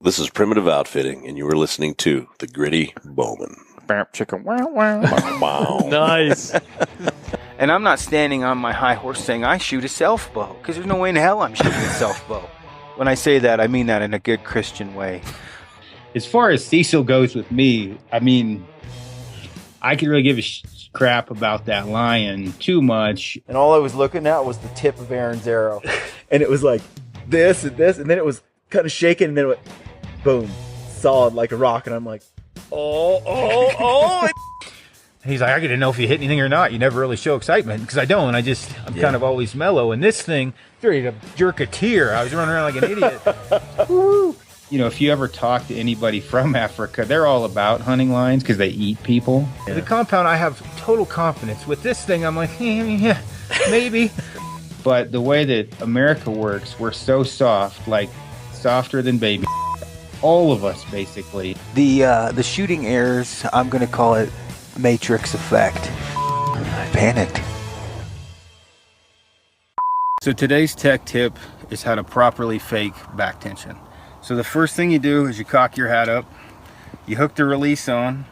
This is Primitive Outfitting, and you are listening to the Gritty Bowmen. Chicken. Wow, wow. Wow. Nice. And I'm not standing on my high horse saying I shoot a self bow, because there's no way in hell I'm shooting a self bow. When I say that, I mean that in a good Christian way. As far as Cecil goes with me, I mean, I could really give a crap about that lion too much. And all I was looking at was the tip of Aron's arrow. And it was like this and this, and then it was kind of shaking, and then it went boom, solid like a rock. And I'm like, oh. He's like, I got to know if you hit anything or not. You never really show excitement, because I don't. I'm kind of always mellow. And this thing, ready to jerk a tear. I was running around like an idiot. Woo. You know, if you ever talk to anybody from Africa, they're all about hunting lions because they eat people. Yeah. The compound, I have total confidence. With this thing, I'm like, yeah, maybe. But the way that America works, we're so soft, like softer than baby. All of us, basically. The shooting errors, I'm going to call it Matrix effect. I panicked. So today's tech tip is how to properly fake back tension. So the first thing you do is you cock your hat up, you hook the release on,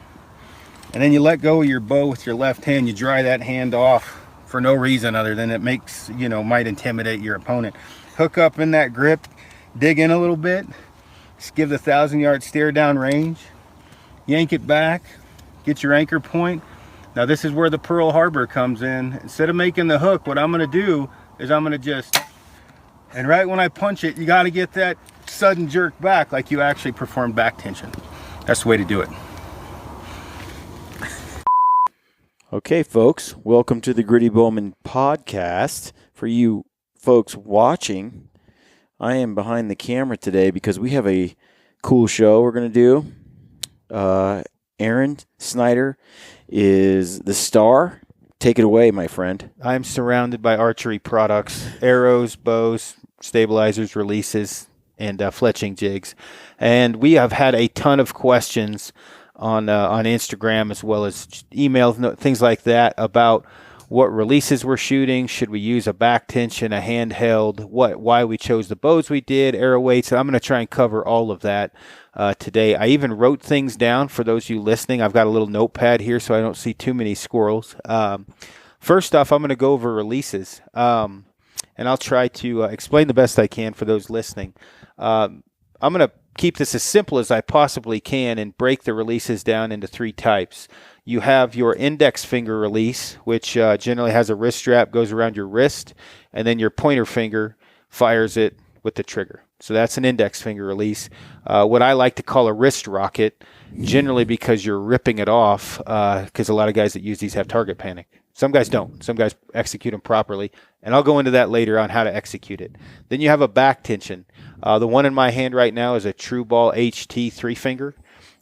and then you let go of your bow with your left hand. You dry that hand off for no reason other than it makes, might intimidate your opponent. Hook up in that grip, dig in a little bit, just give the 1,000-yard stare down range, yank it back, get your anchor point. Now this is where the Pearl Harbor comes in. Instead of making the hook, what I'm gonna do is I'm gonna just, and right when I punch it, you gotta get that sudden jerk back like you actually performed back tension. That's the way to do it. Okay, folks, welcome to the Gritty Bowmen podcast. For you folks watching, I am behind the camera today because we have a cool show we're going to do. Aron Snyder is the star. Take it away, my friend. I'm surrounded by archery products, arrows, bows, stabilizers, releases, and fletching jigs. And we have had a ton of questions on Instagram as well as emails, things like that, about what releases we're shooting. Should we use a back tension, a handheld, why we chose the bows we did, arrow weights. I'm going to try and cover all of that today. I even wrote things down for those of you listening. I've got a little notepad here so I don't see too many squirrels. First off, I'm going to go over releases, and I'll try to explain the best I can for those listening. I'm going to keep this as simple as I possibly can and break the releases down into three types. You have your index finger release, which generally has a wrist strap, goes around your wrist, and then your pointer finger fires it with the trigger. So that's an index finger release. What I like to call a wrist rocket, generally because you're ripping it off, because a lot of guys that use these have target panic. Some guys don't. Some guys execute them properly, and I'll go into that later on how to execute it. Then you have a back tension. The one in my hand right now is a True Ball HT 3-finger.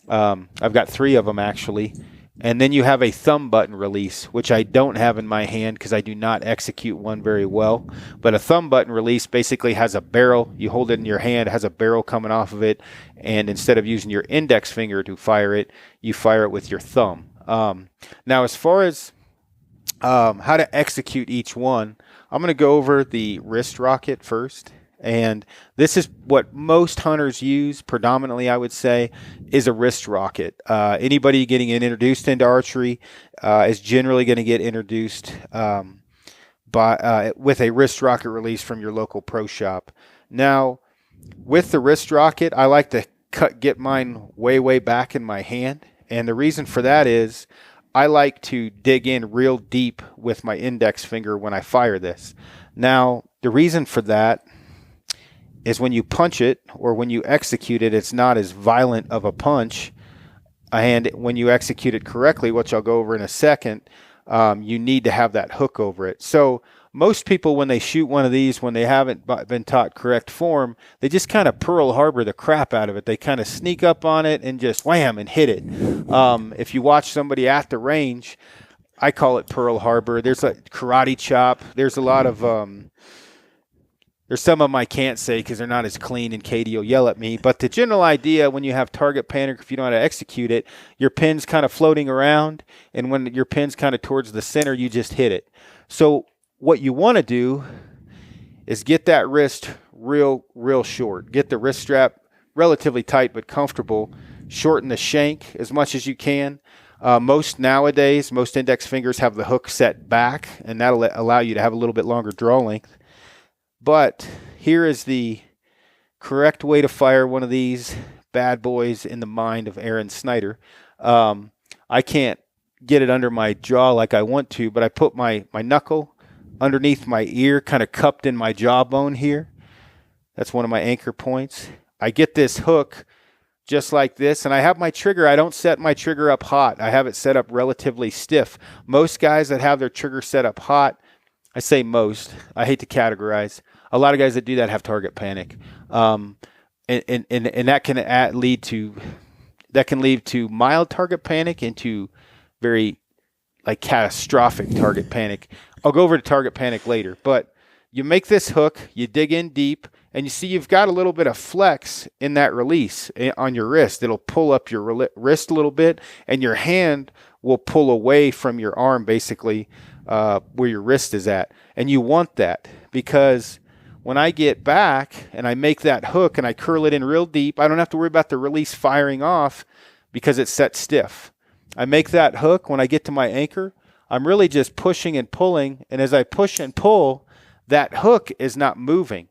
I've got 3 of them actually. And then you have a thumb button release, which I don't have in my hand because I do not execute one very well. But a thumb button release basically has a barrel. You hold it in your hand, it has a barrel coming off of it, and instead of using your index finger to fire it, you fire it with your thumb. Now, as far as how to execute each one, I'm going to go over the wrist rocket first. And this is what most hunters use predominantly, I would say, is a wrist rocket. Anybody getting introduced into archery is generally going to get introduced with a wrist rocket release from your local pro shop. Now, with the wrist rocket, I like to get mine way back in my hand. And the reason for that is I like to dig in real deep with my index finger when I fire this. Now, the reason for that is when you punch it or when you execute it, it's not as violent of a punch. And when you execute it correctly, which I'll go over in a second, you need to have that hook over it. So most people, when they shoot one of these, when they haven't been taught correct form, they just kind of Pearl Harbor the crap out of it. They kind of sneak up on it and just wham and hit it. If you watch somebody at the range, I call it Pearl Harbor. There's a karate chop. There's a lot of there's some of them I can't say because they're not as clean, and Katie will yell at me. But the general idea, when you have target panic, if you know how to execute it, your pin's kind of floating around, and when your pin's kind of towards the center, you just hit it. So what you want to do is get that wrist real short. Get the wrist strap relatively tight but comfortable. Shorten the shank as much as you can. Most index fingers have the hook set back, and that'll allow you to have a little bit longer draw length. But here is the correct way to fire one of these bad boys in the mind of Aron Snyder. I can't get it under my jaw like I want to, but I put my knuckle underneath my ear, kind of cupped in my jawbone here. That's one of my anchor points. I get this hook just like this, and I have my trigger. I don't set my trigger up hot. I have it set up relatively stiff. Most guys that have their trigger set up hot, I say most, I hate to categorize. A lot of guys that do that have target panic. And that can lead to mild target panic into very like catastrophic target panic. I'll go over to target panic later, but you make this hook, you dig in deep, and you see you've got a little bit of flex in that release on your wrist. It'll pull up your wrist a little bit, and your hand will pull away from your arm, basically, where your wrist is at. And you want that, because when I get back and I make that hook and I curl it in real deep, I don't have to worry about the release firing off because it's set stiff. I make that hook. When I get to my anchor, I'm really just pushing and pulling, and as I push and pull, that hook is not moving.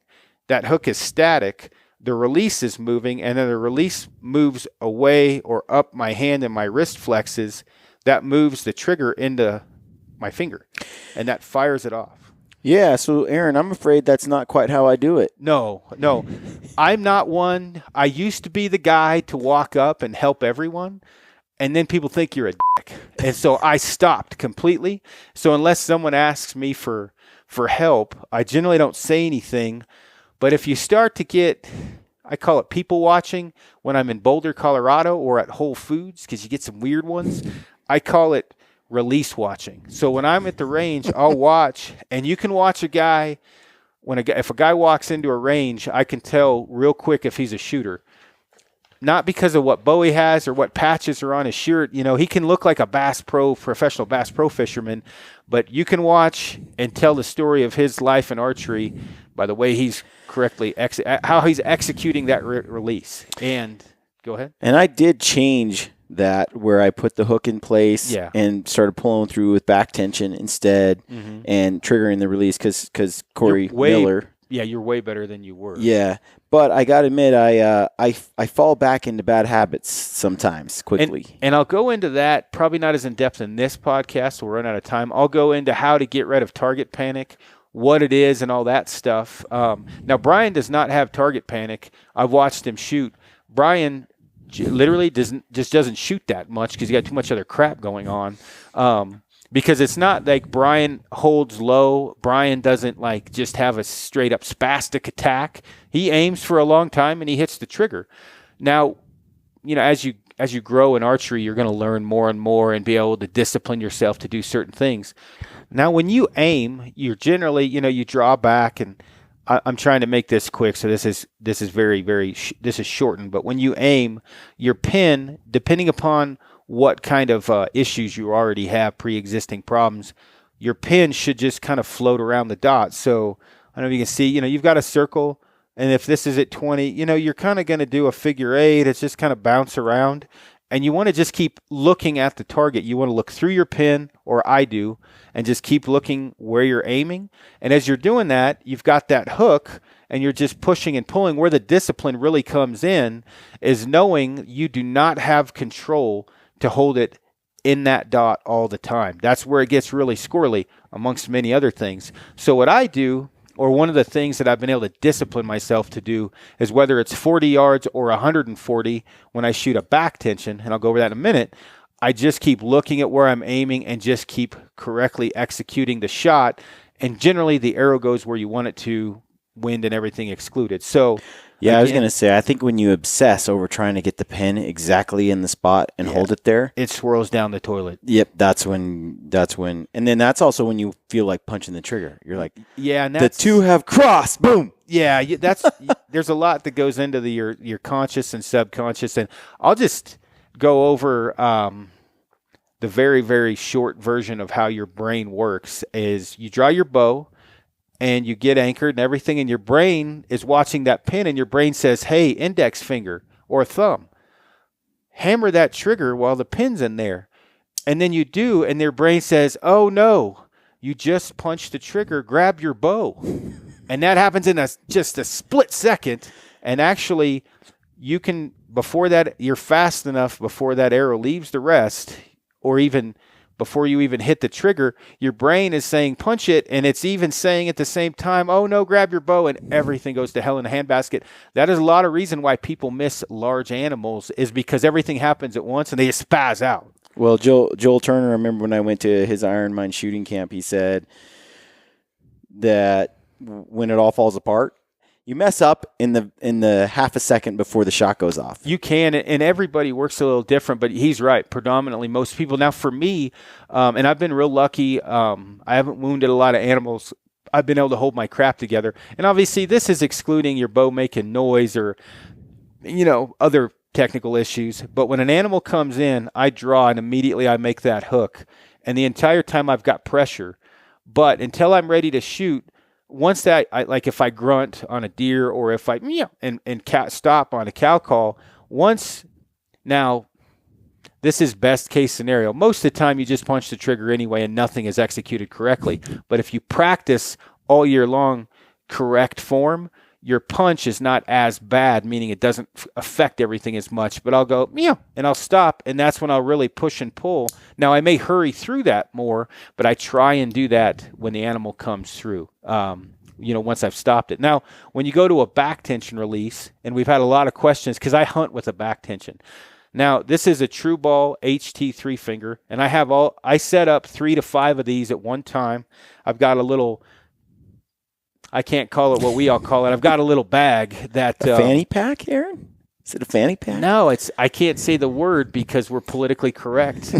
That hook is static. The release is moving, and then the release moves away or up my hand and my wrist flexes. That moves the trigger into my finger, and that fires it off. Yeah, so Aron, I'm afraid that's not quite how I do it. No. I'm not one. I used to be the guy to walk up and help everyone, and then people think you're a dick. And so I stopped completely. So unless someone asks me for help, I generally don't say anything. But if you start to get, I call it people watching, when I'm in Boulder, Colorado, or at Whole Foods, because you get some weird ones, I call it release watching. So when I'm at the range, I'll watch, and you can watch a guy, if a guy walks into a range, I can tell real quick if he's a shooter. Not because of what bow he has or what patches are on his shirt. He can look like a professional Bass Pro fisherman, but you can watch and tell the story of his life in archery by the way he's how he's executing that release. And go ahead. And I did change that, where I put the hook in place and started pulling through with back tension instead, and triggering the release because Corey Miller. Yeah, you're way better than you were. Yeah, but I got to admit, I fall back into bad habits sometimes quickly. And I'll go into that, probably not as in-depth in this podcast. We'll run out of time. I'll go into how to get rid of target panic, what it is, and all that stuff. Now, Brian does not have target panic. I've watched him shoot. Brian literally doesn't shoot that much because he got too much other crap going on. Because it's not like Brian holds low. Brian doesn't just have a straight up spastic attack. He aims for a long time and he hits the trigger. Now, as you grow in archery, you're going to learn more and more and be able to discipline yourself to do certain things. Now, when you aim, you're generally, you draw back, and I'm trying to make this quick, so this is very, very this is shortened. But when you aim, your pin, depending upon what kind of issues you already have, pre-existing problems, your pin should just kind of float around the dot. So I don't know if you can see, you've got a circle, and if this is at 20, you're kind of going to do a figure 8. It's just kind of bounce around, and you want to just keep looking at the target. You want to look through your pin, or I do, and just keep looking where you're aiming. And as you're doing that, you've got that hook, and you're just pushing and pulling. Where the discipline really comes in is knowing you do not have control to hold it in that dot all the time. That's where it gets really squirrely, amongst many other things. So what I do, or one of the things that I've been able to discipline myself to do, is whether it's 40 yards or 140 when I shoot a back tension, and I'll go over that in a minute, I just keep looking at where I'm aiming and just keep correctly executing the shot. And generally the arrow goes where you want it to, wind and everything excluded. So yeah, again, I was going to say, I think when you obsess over trying to get the pin exactly in the spot and hold it there, it swirls down the toilet. Yep, that's when, and then that's also when you feel like punching the trigger. You're like, yeah, and the two have crossed, boom. Yeah, that's there's a lot that goes into your conscious and subconscious, and I'll just go over the very, very short version of how your brain works. Is you draw your bow, and you get anchored and everything, and your brain is watching that pin, and your brain says, hey, index finger or thumb, hammer that trigger while the pin's in there. And then you do, and their brain says, oh no, you just punched the trigger, grab your bow. And that happens in just a split second. And actually, you can, before that, you're fast enough before that arrow leaves the rest, or even before you even hit the trigger, your brain is saying, punch it, and it's even saying at the same time, oh no, grab your bow, and everything goes to hell in a handbasket. That is a lot of reason why people miss large animals, is because everything happens at once and they just spaz out. Well, Joel Turner, I remember when I went to his Iron Mine shooting camp, he said that when it all falls apart, you mess up in the half a second before the shot goes off. You can, and everybody works a little different, but he's right. Predominantly, most people. Now, for me, and I've been real lucky. I haven't wounded a lot of animals. I've been able to hold my crap together. And obviously, this is excluding your bow making noise or, other technical issues. But when an animal comes in, I draw, and immediately I make that hook. And the entire time I've got pressure. But until I'm ready to shoot, once that, like if I grunt on a deer or if I stop on a cow call, now this is best case scenario. Most of the time you just punch the trigger anyway and nothing is executed correctly. But if you practice all year long correct form, your punch is not as bad, meaning it doesn't affect everything as much. But I'll go, and I'll stop, and that's when I'll really push and pull. Now, I may hurry through that more, but I try and do that when the animal comes through, once I've stopped it. Now, when you go to a back tension release, and we've had a lot of questions, because I hunt with a back tension. Now, this is a True Ball HT 3-finger, and I set up 3 to 5 of these at one time. I've got a little... I can't call it what we all call it. I've got a little bag that a fanny pack, Aaron? Is it a fanny pack? No, I can't say the word because we're politically correct.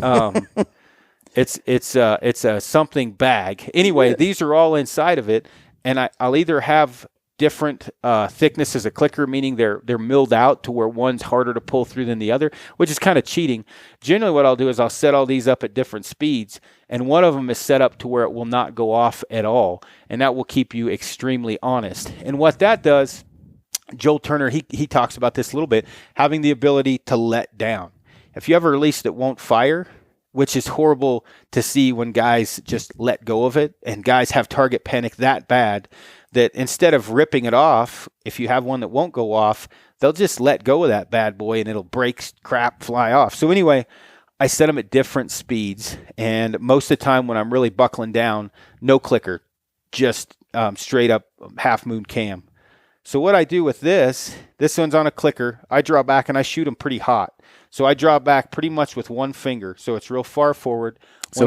It's a something bag. Anyway, these are all inside of it, and I'll either have different thicknesses of clicker, meaning they're milled out to where one's harder to pull through than the other, which is kind of cheating. Generally, what I'll do is I'll set all these up at different speeds, and one of them is set up to where it will not go off at all, and that will keep you extremely honest. And what that does, Joel Turner, he talks about this a little bit, having the ability to let down. If you have a release that won't fire, which is horrible to see when guys just let go of it, and guys have target panic that bad that instead of ripping it off, if you have one that won't go off, they'll just let go of that bad boy and it'll break, crap, fly off. So anyway, I set them at different speeds, and most of the time when I'm really buckling down, no clicker, just straight up half moon cam. So what I do with this one's on a clicker. I draw back and I shoot them pretty hot. So I draw back pretty much with one finger, so it's real far forward. So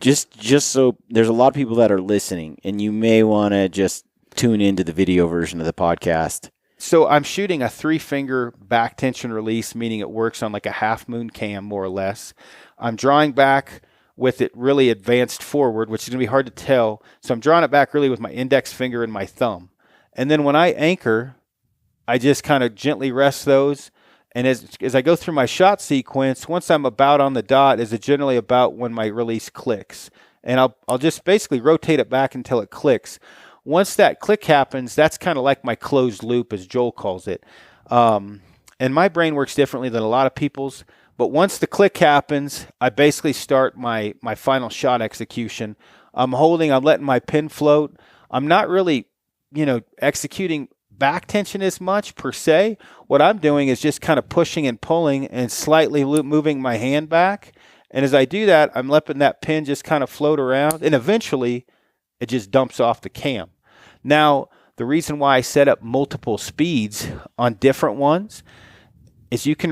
just so there's a lot of people that are listening, and you may want to just tune into the video version of the podcast. So I'm shooting a 3-finger back tension release, meaning it works on like a half moon cam, more or less. I'm drawing back with it really advanced forward, which is going to be hard to tell. So I'm drawing it back really with my index finger and my thumb. And then when I anchor, I just kind of gently rest those. And as I go through my shot sequence, once I'm about on the dot is generally about when my release clicks. And I'll just basically rotate it back until it clicks. Once that click happens, that's kind of like my closed loop, as Joel calls it. And my brain works differently than a lot of people's. But once the click happens, I basically start my final shot execution. I'm letting my pin float. I'm not really, executing back tension as much per se. What I'm doing is just kind of pushing and pulling and slightly moving my hand back. And as I do that, I'm letting that pin just kind of float around, and eventually it just dumps off the cam. Now, the reason why I set up multiple speeds on different ones is you can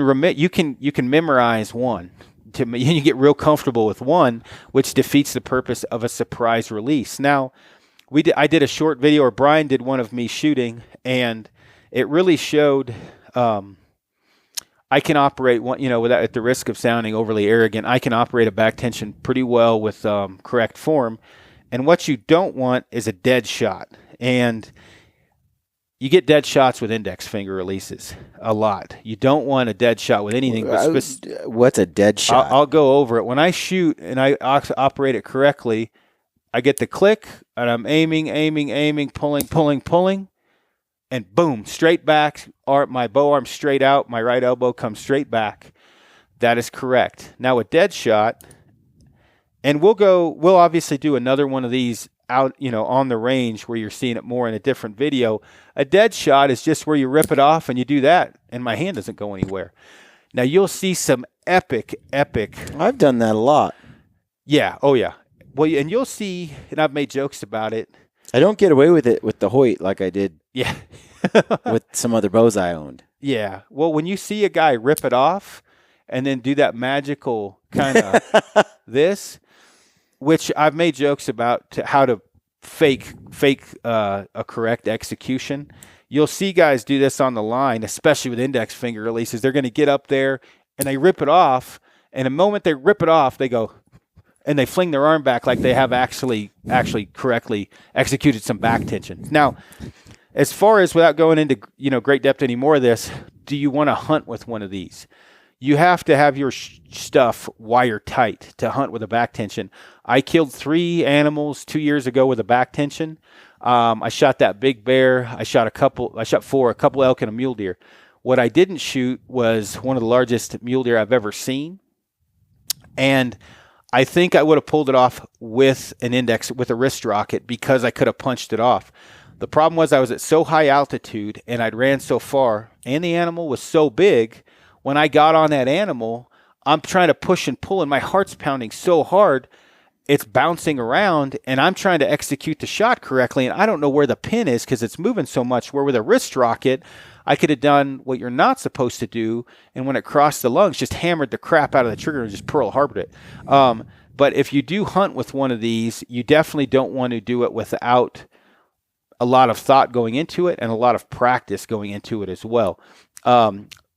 memorize one. You get real comfortable with one, which defeats the purpose of a surprise release. Now, I did a short video, or Brian did one of me shooting, and it really showed I can operate one, without, at the risk of sounding overly arrogant, I can operate a back tension pretty well with correct form. And what you don't want is a dead shot. And you get dead shots with index finger releases a lot. You don't want a dead shot with anything. What's a dead shot? I'll go over it. When I shoot and I operate it correctly, I get the click, and I'm aiming, pulling, and boom, straight back. My bow arm straight out, my right elbow comes straight back. That is correct. Now a dead shot, and we'll obviously do another one of these out, on the range where you're seeing it more in a different video. A dead shot is just where you rip it off and you do that, and my hand doesn't go anywhere. Now you'll see some epic. I've done that a lot. Yeah. Oh yeah. Well, and you'll see, and I've made jokes about it. I don't get away with it with the Hoyt like I did Yeah. with some other bows I owned. Yeah. Well, when you see a guy rip it off and then do that magical kind of this, which I've made jokes about how to fake a correct execution. You'll see guys do this on the line, especially with index finger releases. They're going to get up there and they rip it off. And the moment they rip it off, they go and they fling their arm back like they have actually correctly executed some back tension. Now, as far as without going into great depth anymore of this, do you want to hunt with one of these? You have to have your stuff wire tight to hunt with a back tension. I killed 3 animals 2 years ago with a back tension. I shot that big bear. I shot 4, a couple elk and a mule deer. What I didn't shoot was one of the largest mule deer I've ever seen. And I think I would have pulled it off with a wrist rocket because I could have punched it off. The problem was I was at so high altitude and I'd ran so far and the animal was so big. When I got on that animal, I'm trying to push and pull and my heart's pounding so hard, it's bouncing around and I'm trying to execute the shot correctly. And I don't know where the pin is because it's moving so much, where with a wrist rocket, I could have done what you're not supposed to do. And when it crossed the lungs, just hammered the crap out of the trigger and just Pearl Harbored it. But if you do hunt with one of these, you definitely don't want to do it without a lot of thought going into it and a lot of practice going into it as well.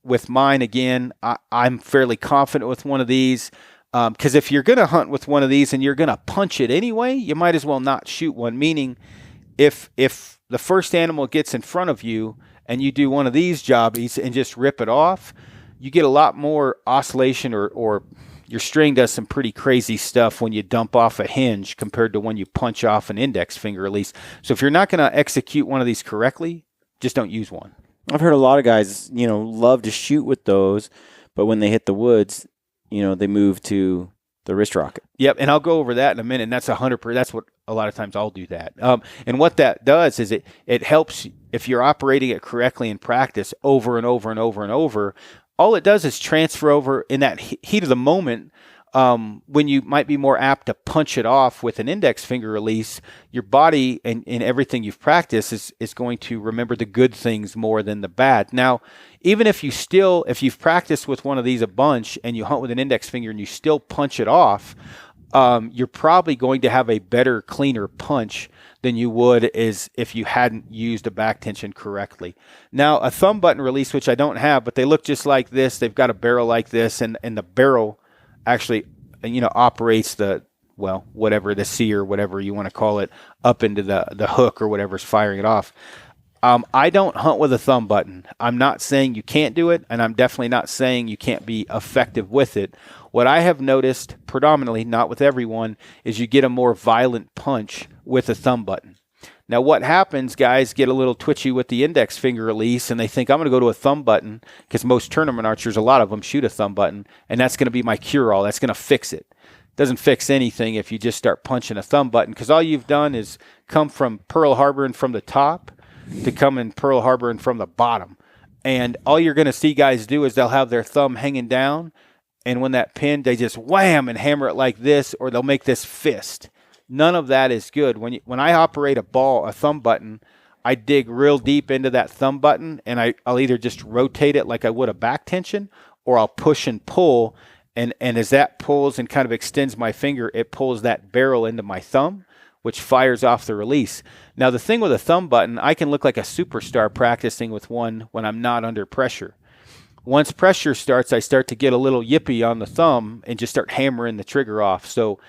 With mine, again, I'm fairly confident with one of these because if you're going to hunt with one of these and you're going to punch it anyway, you might as well not shoot one. Meaning, if the first animal gets in front of you and you do one of these jobbies and just rip it off, you get a lot more oscillation or your string does some pretty crazy stuff when you dump off a hinge compared to when you punch off an index finger release. So if you're not going to execute one of these correctly, just don't use one. I've heard a lot of guys, love to shoot with those, but when they hit the woods, they move to the wrist rocket. Yep, and I'll go over that in a minute, and that's 100%. That's what a lot of times I'll do that. And what that does is it helps if you're operating it correctly in practice over and over and over and over. All it does is transfer over in that heat of the moment. When you might be more apt to punch it off with an index finger release, your body and everything you've practiced is going to remember the good things more than the bad. Now, even if you've practiced with one of these a bunch and you hunt with an index finger and you still punch it off, you're probably going to have a better, cleaner punch than you would is if you hadn't used a back tension correctly. Now, a thumb button release, which I don't have, but they look just like this. They've got a barrel like this, and the barrel actually, operates the sear, whatever you want to call it, up into the hook or whatever's firing it off. I don't hunt with a thumb button. I'm not saying you can't do it, and I'm definitely not saying you can't be effective with it. What I have noticed, predominantly, not with everyone, is you get a more violent punch with a thumb button. Now, what happens, guys get a little twitchy with the index finger release, and they think, I'm going to go to a thumb button, because most tournament archers, a lot of them shoot a thumb button, and that's going to be my cure-all. That's going to fix it. Doesn't fix anything if you just start punching a thumb button, because all you've done is come from Pearl Harboring from the top to come in Pearl Harboring from the bottom. And all you're going to see guys do is they'll have their thumb hanging down, and when that pin, they just wham and hammer it like this, or they'll make this fist. None of that is good. When I operate a thumb button, I dig real deep into that thumb button, and I'll either just rotate it like I would a back tension, or I'll push and pull, and as that pulls and kind of extends my finger, it pulls that barrel into my thumb, which fires off the release. Now, the thing with a thumb button, I can look like a superstar practicing with one when I'm not under pressure. Once pressure starts, I start to get a little yippy on the thumb and just start hammering the trigger off. So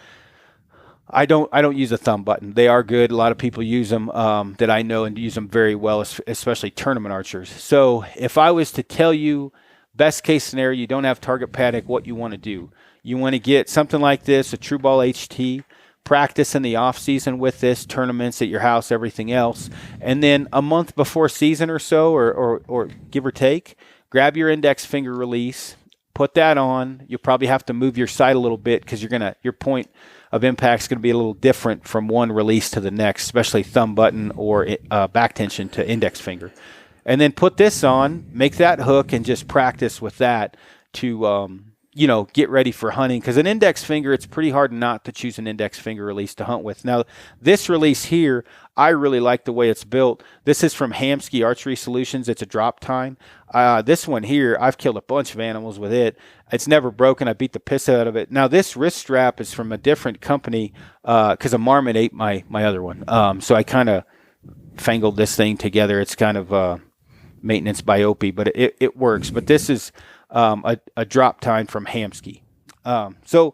I don't use a thumb button. They are good. A lot of people use them that I know and use them very well, especially tournament archers. So if I was to tell you, best case scenario, you don't have target panic, what you want to do. You want to get something like this, a True Ball HT, practice in the off season with this, tournaments at your house, everything else. And then a month before season or so, or give or take, grab your index finger release, put that on. You'll probably have to move your sight a little bit because your point of impact is going to be a little different from one release to the next, especially thumb button or back tension to index finger. And then put this on, make that hook, and just practice with that to get ready for hunting. Because an index finger, it's pretty hard not to choose an index finger release to hunt with. Now, this release here, I really like the way it's built. This is from Hamsky Archery Solutions. It's a drop tine. This one here, I've killed a bunch of animals with it. It's never broken. I beat the piss out of it. Now, this wrist strap is from a different company because a marmot ate my other one. So I kind of fangled this thing together. It's kind of maintenance by Opie, but it works. But this is a drop tine from Hamsky. So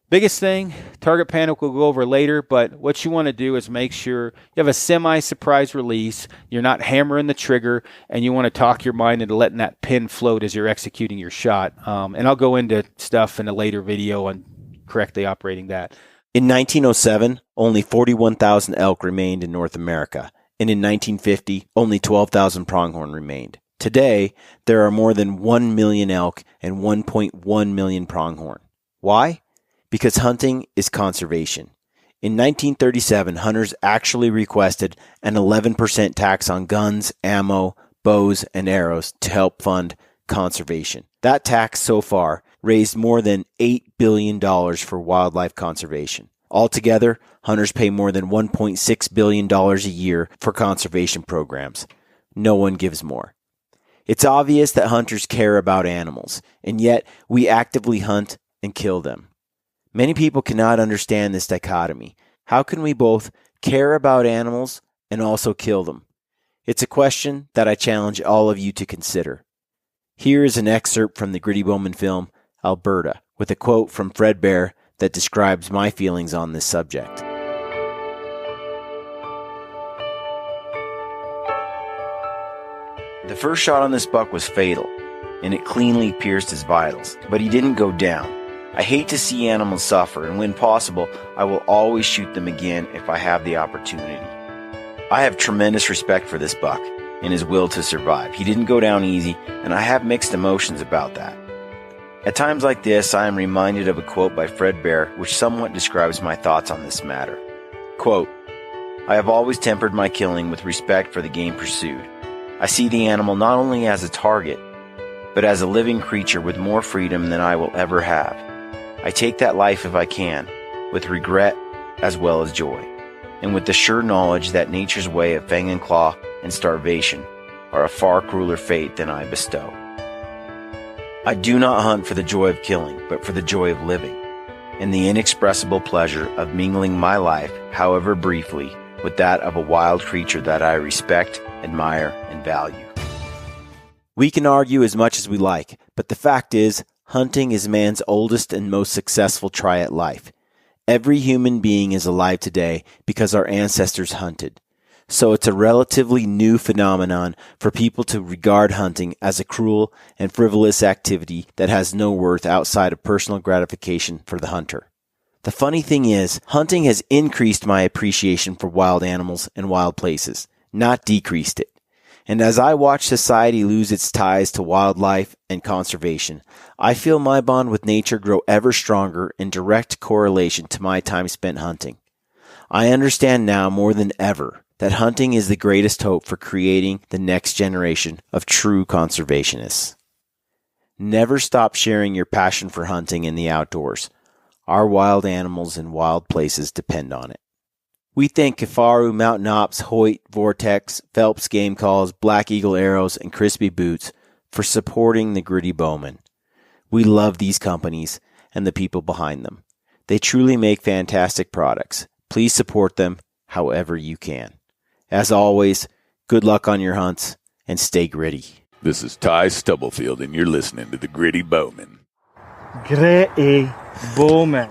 biggest thing, target panic we'll go over later, but what you want to do is make sure you have a semi-surprise release, you're not hammering the trigger, and you want to talk your mind into letting that pin float as you're executing your shot. And I'll go into stuff in a later video on correctly operating that. In 1907, only 41,000 elk remained in North America, and in 1950, only 12,000 pronghorn remained. Today, there are more than 1 million elk and 1.1 million pronghorn. Why? Because hunting is conservation. In 1937, hunters actually requested an 11% tax on guns, ammo, bows, and arrows to help fund conservation. That tax so far raised more than $8 billion for wildlife conservation. Altogether, hunters pay more than $1.6 billion a year for conservation programs. No one gives more. It's obvious that hunters care about animals, and yet we actively hunt and kill them. Many people cannot understand this dichotomy. How can we both care about animals and also kill them? It's a question that I challenge all of you to consider. Here is an excerpt from the Gritty Bowmen film, Alberta, with a quote from Fred Bear that describes my feelings on this subject. The first shot on this buck was fatal, and it cleanly pierced his vitals, but he didn't go down. I hate to see animals suffer, and when possible, I will always shoot them again if I have the opportunity. I have tremendous respect for this buck and his will to survive. He didn't go down easy, and I have mixed emotions about that. At times like this, I am reminded of a quote by Fred Bear, which somewhat describes my thoughts on this matter. Quote, "I have always tempered my killing with respect for the game pursued. I see the animal not only as a target, but as a living creature with more freedom than I will ever have. I take that life if I can, with regret as well as joy, and with the sure knowledge that nature's way of fang and claw and starvation are a far crueler fate than I bestow. I do not hunt for the joy of killing, but for the joy of living, and the inexpressible pleasure of mingling my life, however briefly, with that of a wild creature that I respect, admire, and value." We can argue as much as we like, but the fact is, hunting is man's oldest and most successful try at life. Every human being is alive today because our ancestors hunted. So it's a relatively new phenomenon for people to regard hunting as a cruel and frivolous activity that has no worth outside of personal gratification for the hunter. The funny thing is, hunting has increased my appreciation for wild animals and wild places, not decreased it. And as I watch society lose its ties to wildlife and conservation, I feel my bond with nature grow ever stronger in direct correlation to my time spent hunting. I understand now more than ever that hunting is the greatest hope for creating the next generation of true conservationists. Never stop sharing your passion for hunting in the outdoors. Our wild animals and wild places depend on it. We thank Kifaru, Mountain Ops, Hoyt, Vortex, Phelps Game Calls, Black Eagle Arrows, and Crispy Boots for supporting the Gritty Bowmen. We love these companies and the people behind them. They truly make fantastic products. Please support them however you can. As always, good luck on your hunts and stay gritty. This is Ty Stubblefield, and you're listening to the Gritty Bowmen. Gritty Bowmen.